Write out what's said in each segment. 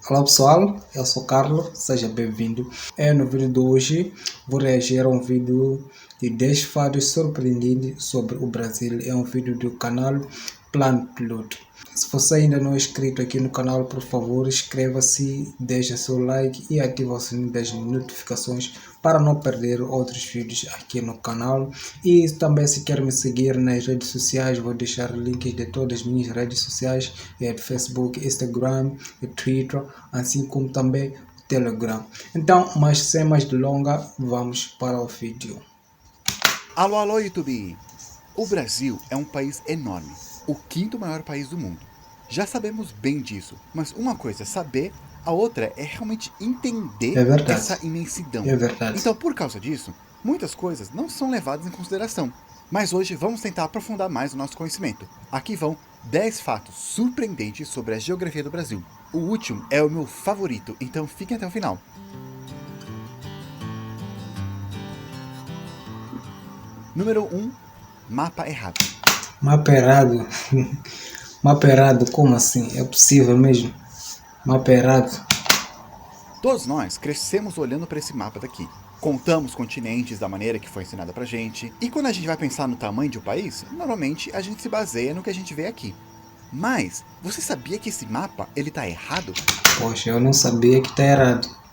Olá pessoal, eu sou Carlos, seja bem-vindo. No vídeo de hoje vou reagir a um vídeo de 10 fatos surpreendentes sobre o Brasil. É um vídeo do canal Plano Piloto. Se você ainda não é inscrito aqui no canal, por favor, inscreva-se, deixa seu like e ative o sininho das notificações para não perder outros vídeos aqui no canal. E também, se quer me seguir nas redes sociais, vou deixar links de todas as minhas redes sociais, Facebook, Instagram e Twitter, assim como também o Telegram. Então, mas sem mais delongas, vamos para o vídeo. Alô, alô, YouTube! O Brasil é um país enorme, o quinto maior país do mundo. Já sabemos bem disso, mas uma coisa é saber, a outra é realmente entender essa imensidão. É verdade. Então, por causa disso, muitas coisas não são levadas em consideração. Mas hoje vamos tentar aprofundar mais o nosso conhecimento. Aqui vão 10 fatos surpreendentes sobre a geografia do Brasil. O último é o meu favorito, então fiquem até o final. Número 1. Mapa errado. Mapa errado? Mapa errado, como assim? É possível mesmo? Mapa errado? Todos nós crescemos olhando para esse mapa daqui. Contamos continentes da maneira que foi ensinada pra gente. E quando a gente vai pensar no tamanho de um país, normalmente a gente se baseia no que a gente vê aqui. Mas, você sabia que esse mapa, ele tá errado? Poxa, eu não sabia que tá errado.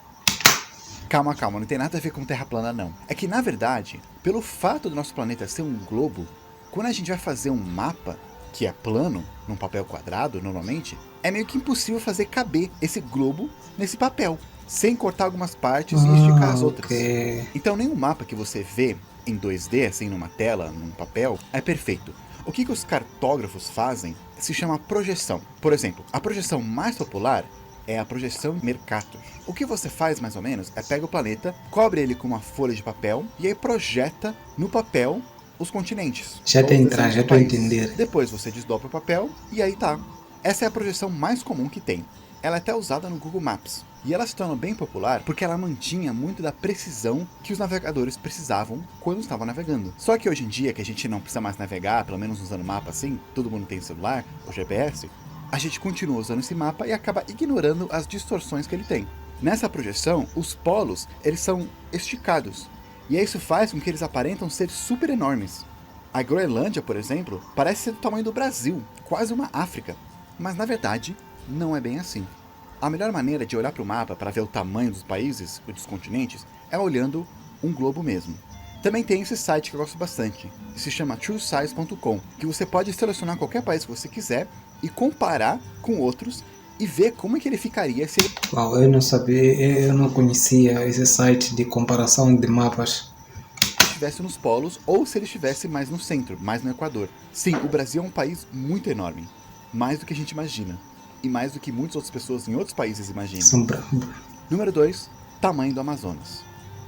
Calma, não tem nada a ver com terra plana não. É que na verdade, pelo fato do nosso planeta ser um globo, quando a gente vai fazer um mapa, que é plano, num papel quadrado normalmente, é meio que impossível fazer caber esse globo nesse papel, sem cortar algumas partes e esticar as outras. Então nenhum mapa que você vê em 2D, assim numa tela, num papel, é perfeito. O que os cartógrafos fazem se chama projeção. Por exemplo, a projeção mais popular é a projeção Mercator. O que você faz mais ou menos é pega o planeta, cobre ele com uma folha de papel e aí projeta no papel os continentes. Já tô entendendo. Depois você desdobra o papel e aí tá. Essa é a projeção mais comum que tem. Ela é até usada no Google Maps. E ela se tornou bem popular porque ela mantinha muito da precisão que os navegadores precisavam quando estavam navegando. Só que hoje em dia, que a gente não precisa mais navegar, pelo menos usando mapa assim, todo mundo tem celular, o GPS, a gente continua usando esse mapa e acaba ignorando as distorções que ele tem. Nessa projeção, os polos, eles são esticados. E isso faz com que eles aparentam ser super enormes. A Groenlândia, por exemplo, parece ser do tamanho do Brasil, quase uma África. Mas na verdade, não é bem assim. A melhor maneira de olhar para o mapa para ver o tamanho dos países e dos continentes é olhando um globo mesmo. Também tem esse site que eu gosto bastante, que se chama truesize.com, que você pode selecionar qualquer país que você quiser e comparar com outros e ver como é que ele ficaria se ele... Uau, eu não sabia, eu não conhecia esse site de comparação de mapas. estivesse nos polos ou se ele estivesse mais no centro, mais no Equador. Sim, o Brasil é um país muito enorme, mais do que a gente imagina, e mais do que muitas outras pessoas em outros países imaginam. Número 2, tamanho do Amazonas.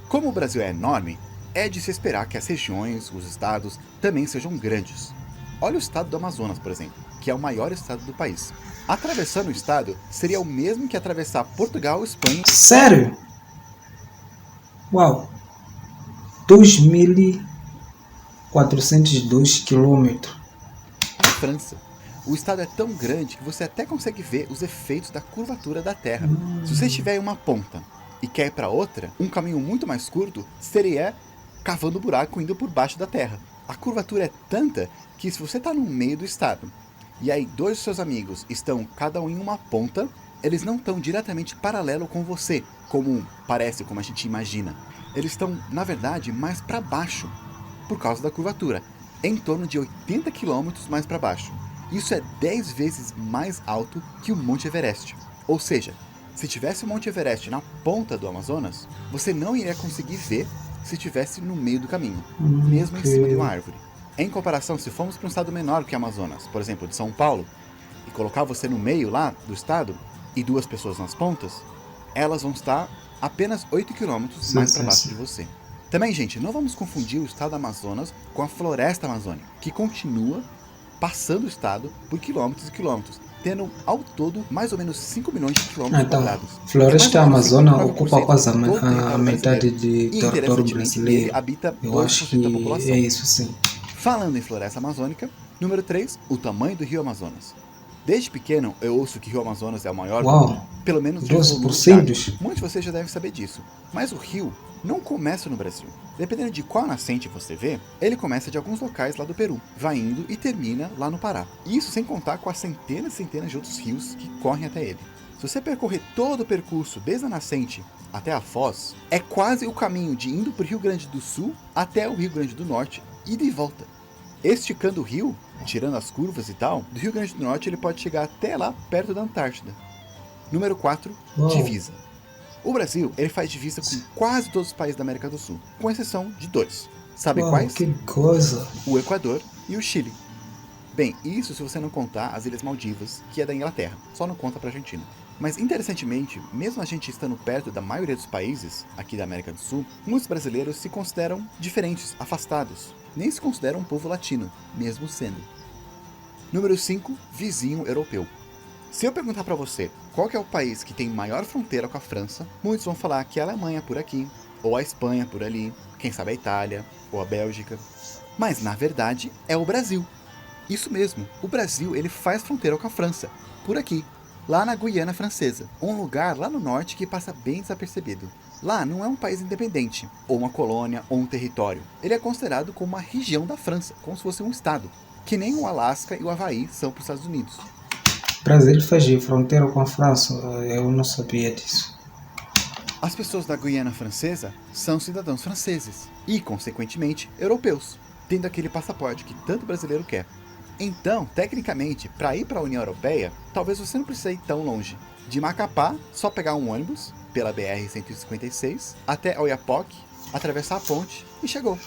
Como o Brasil é enorme, é de se esperar que as regiões, os estados, também sejam grandes. Olha o estado do Amazonas, por exemplo, que é o maior estado do país. Atravessando o estado seria o mesmo que atravessar Portugal ou Espanha. Sério? Uau! 2.402 quilômetros. Na França. O estado é tão grande que você até consegue ver os efeitos da curvatura da Terra. Se você estiver em uma ponta e quer ir para outra, um caminho muito mais curto seria cavando buraco indo por baixo da Terra. A curvatura é tanta que se você está no meio do estado e aí dois dos seus amigos estão cada um em uma ponta, eles não estão diretamente paralelo com você, como parece, como a gente imagina. Eles estão, na verdade, mais para baixo, por causa da curvatura, em torno de 80 km mais para baixo. Isso é 10 vezes mais alto que o Monte Everest. Ou seja, se tivesse o Monte Everest na ponta do Amazonas, você não iria conseguir ver se estivesse no meio do caminho, mesmo em cima de uma árvore. Em comparação, se formos para um estado menor que o Amazonas, por exemplo, de São Paulo, e colocar você no meio lá do estado, e duas pessoas nas pontas, elas vão estar apenas 8 km mais para baixo de você. Também, gente, não vamos confundir o estado do Amazonas com a floresta amazônica, que continua passando o estado por quilômetros e quilômetros, tendo ao todo mais ou menos 5 milhões de quilômetros quadrados. Floresta amazônica ocupa quase a metade de território brasileiro. Eu acho que é isso sim. Falando em floresta amazônica, número 3, o tamanho do rio Amazonas. Desde pequeno, eu ouço que o Rio Amazonas é o maior do Uau, mundo, pelo menos de 12 volume por de água. cento? Muitos de vocês já devem saber disso, mas o rio não começa no Brasil. Dependendo de qual nascente você vê, ele começa de alguns locais lá do Peru, vai indo e termina lá no Pará. Isso sem contar com as centenas e centenas de outros rios que correm até ele. Se você percorrer todo o percurso desde a nascente até a foz, é quase o caminho de indo para o Rio Grande do Sul até o Rio Grande do Norte e de volta. Esticando o rio, tirando as curvas e tal, do Rio Grande do Norte ele pode chegar até lá perto da Antártida. Número 4, Uau. divisa. O Brasil ele faz divisa com quase todos os países da América do Sul, com exceção de 2. Sabe Uau, quais? que coisa. O Equador e o Chile. Bem, isso se você não contar as Ilhas Maldivas, que é da Inglaterra, só não conta para a Argentina. Mas interessantemente, mesmo a gente estando perto da maioria dos países aqui da América do Sul, muitos brasileiros se consideram diferentes, afastados. Nem se consideram um povo latino, mesmo sendo. Número 5, vizinho europeu. Se eu perguntar para você qual que é o país que tem maior fronteira com a França, muitos vão falar que é a Alemanha por aqui, ou a Espanha por ali, quem sabe a Itália, ou a Bélgica. Mas na verdade é o Brasil. Isso mesmo, o Brasil ele faz fronteira com a França, por aqui, lá na Guiana Francesa, um lugar lá no norte que passa bem desapercebido. Lá não é um país independente, ou uma colônia, ou um território. Ele é considerado como uma região da França, como se fosse um estado, que nem o Alasca e o Havaí são para os Estados Unidos. O Brasil faz fronteira com a França, eu não sabia disso. As pessoas da Guiana Francesa são cidadãos franceses e, consequentemente, europeus, tendo aquele passaporte que tanto brasileiro quer. Então, tecnicamente, para ir para a União Europeia, talvez você não precise ir tão longe. De Macapá, só pegar um ônibus pela BR-156 até Oiapoque, atravessar a ponte e chegou.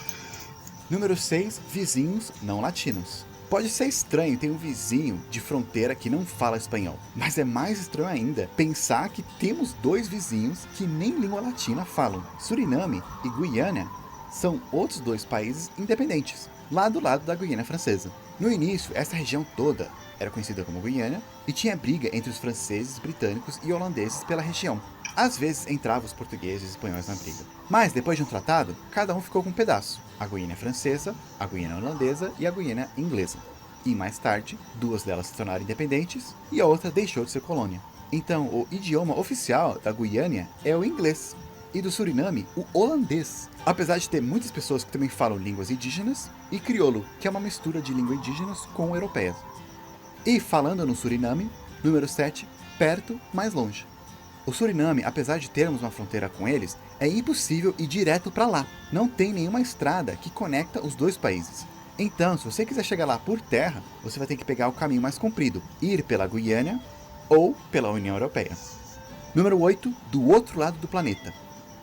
Número 6, vizinhos não latinos. Pode ser estranho ter um vizinho de fronteira que não fala espanhol, mas é mais estranho ainda pensar que temos 2 vizinhos que nem língua latina falam. Suriname e Guiana são outros 2 países independentes, lá do lado da Guiana Francesa. No início, essa região toda era conhecida como Guiana e tinha briga entre os franceses, britânicos e holandeses pela região. Às vezes entravam os portugueses e espanhóis na briga. Mas depois de um tratado, cada um ficou com um pedaço. A Guiana Francesa, a Guiana Holandesa e a Guiana Inglesa. E mais tarde, 2 delas se tornaram independentes e a outra deixou de ser colônia. Então, o idioma oficial da Guiana é o inglês. E do Suriname, o holandês. Apesar de ter muitas pessoas que também falam línguas indígenas e crioulo, que é uma mistura de línguas indígenas com europeias. E falando no Suriname, número 7, perto, mais longe. O Suriname, apesar de termos uma fronteira com eles, é impossível ir direto para lá. Não tem nenhuma estrada que conecta os 2 países. Então, se você quiser chegar lá por terra, você vai ter que pegar o caminho mais comprido, ir pela Guiana ou pela União Europeia. Número 8, do outro lado do planeta.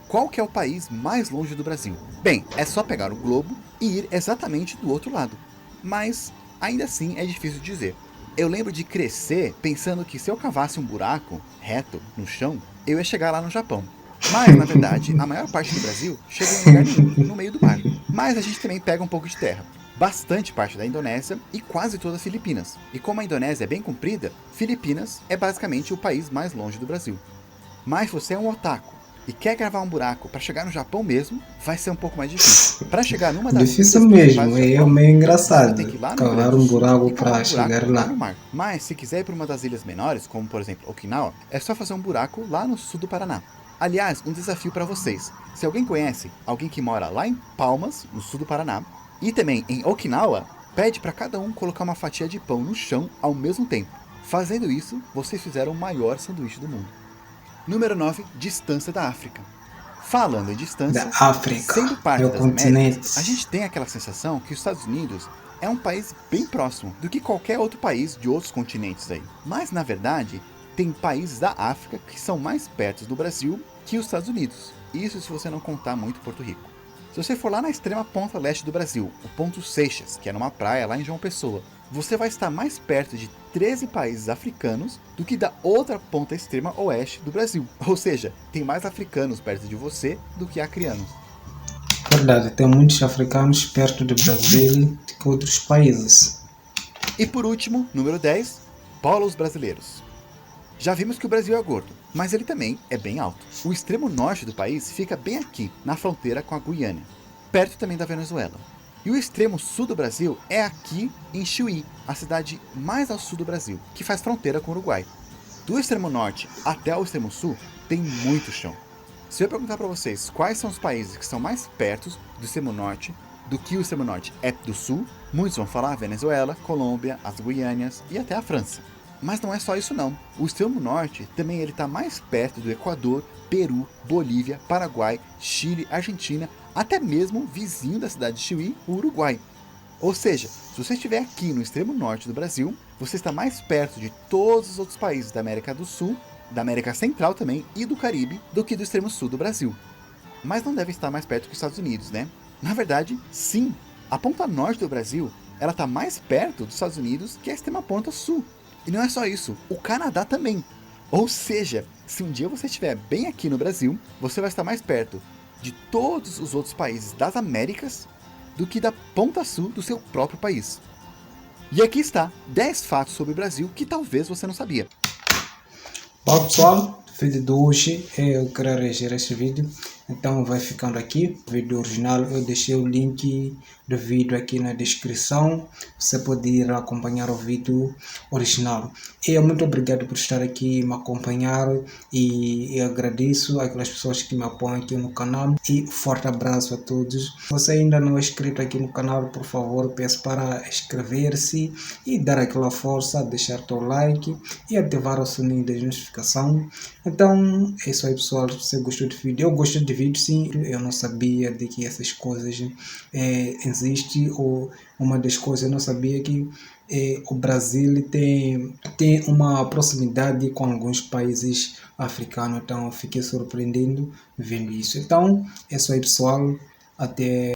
Qual que é o país mais longe do Brasil? Bem, é só pegar o globo e ir exatamente do outro lado. Mas, ainda assim, é difícil de dizer. Eu lembro de crescer pensando que se eu cavasse um buraco reto no chão, eu ia chegar lá no Japão. Mas, na verdade, a maior parte do Brasil chega em lugar nenhum, no meio do mar. Mas a gente também pega um pouco de terra. Bastante parte da Indonésia e quase todas as Filipinas. E como a Indonésia é bem comprida, Filipinas é basicamente o país mais longe do Brasil. Mas se você é um otaku e quer gravar um buraco para chegar no Japão mesmo, vai ser um pouco mais difícil. Para chegar numa das Difícil ilhas principais mesmo, do é Japão, meio você engraçado tem que ir lá no cavar Rio Grande um do Sul buraco e cavar para um buraco chegar lá lá. no mar. Mas se quiser ir para uma das ilhas menores, como por exemplo Okinawa, é só fazer um buraco lá no sul do Paraná. Aliás, um desafio para vocês. Se alguém conhece alguém que mora lá em Palmas, no sul do Paraná, e também em Okinawa, pede para cada um colocar uma fatia de pão no chão ao mesmo tempo. Fazendo isso, vocês fizeram o maior sanduíche do mundo. Número 9, distância da África. Falando em distância, Da África, sendo parte é o das continente. Américas, a gente tem aquela sensação que os Estados Unidos é um país bem próximo do que qualquer outro país de outros continentes aí. Mas, na verdade, tem países da África que são mais perto do Brasil que os Estados Unidos. Isso se você não contar muito Porto Rico. Se você for lá na extrema ponta leste do Brasil, o Ponto Seixas, que é numa praia lá em João Pessoa, você vai estar mais perto de 13 países africanos do que da outra ponta extrema oeste do Brasil. Ou seja, tem mais africanos perto de você do que acrianos. Verdade, tem muitos africanos perto do Brasil do que outros países. E por último, número 10, polos brasileiros. Já vimos que o Brasil é gordo, mas ele também é bem alto. O extremo norte do país fica bem aqui, na fronteira com a Guiana, perto também da Venezuela. E o extremo sul do Brasil é aqui em Chuí, a cidade mais ao sul do Brasil, que faz fronteira com o Uruguai. Do extremo norte até o extremo sul tem muito chão. Se eu perguntar para vocês quais são os países que estão mais perto do extremo norte do que o extremo norte é do sul, muitos vão falar Venezuela, Colômbia, as Guianas e até a França. Mas não é só isso não. O extremo norte também está mais perto do Equador, Peru, Bolívia, Paraguai, Chile, Argentina, até mesmo vizinho da cidade de Chuí, o Uruguai. Ou seja, se você estiver aqui no extremo norte do Brasil, você está mais perto de todos os outros países da América do Sul, da América Central também e do Caribe do que do extremo sul do Brasil. Mas não deve estar mais perto que os Estados Unidos, né? Na verdade, sim. A ponta norte do Brasil, ela está mais perto dos Estados Unidos que a extrema ponta sul. E não é só isso, o Canadá também. Ou seja, se um dia você estiver bem aqui no Brasil, você vai estar mais perto de todos os outros países das Américas do que da ponta sul do seu próprio país. E aqui está 10 fatos sobre o Brasil que talvez você não sabia. Bom, pessoal, o vídeo de hoje eu quero reagir a este vídeo, então vai ficando aqui. O vídeo original eu deixei o link do vídeo aqui na descrição, você pode ir acompanhar o vídeo original. E muito obrigado por estar aqui me acompanhar e eu agradeço aquelas pessoas que me apoiam aqui no canal e forte abraço a todos. Se você ainda não é inscrito aqui no canal, por favor, peço para inscrever-se e dar aquela força, deixar teu like e ativar o sininho de notificação. Então é isso aí, pessoal. Se você gostou do vídeo, eu gostei de vídeo, sim. Eu não sabia de que essas coisas existem, ou uma das coisas eu não sabia que o Brasil tem uma proximidade com alguns países africanos, então eu fiquei surpreendido vendo isso. Então é isso aí, pessoal. Até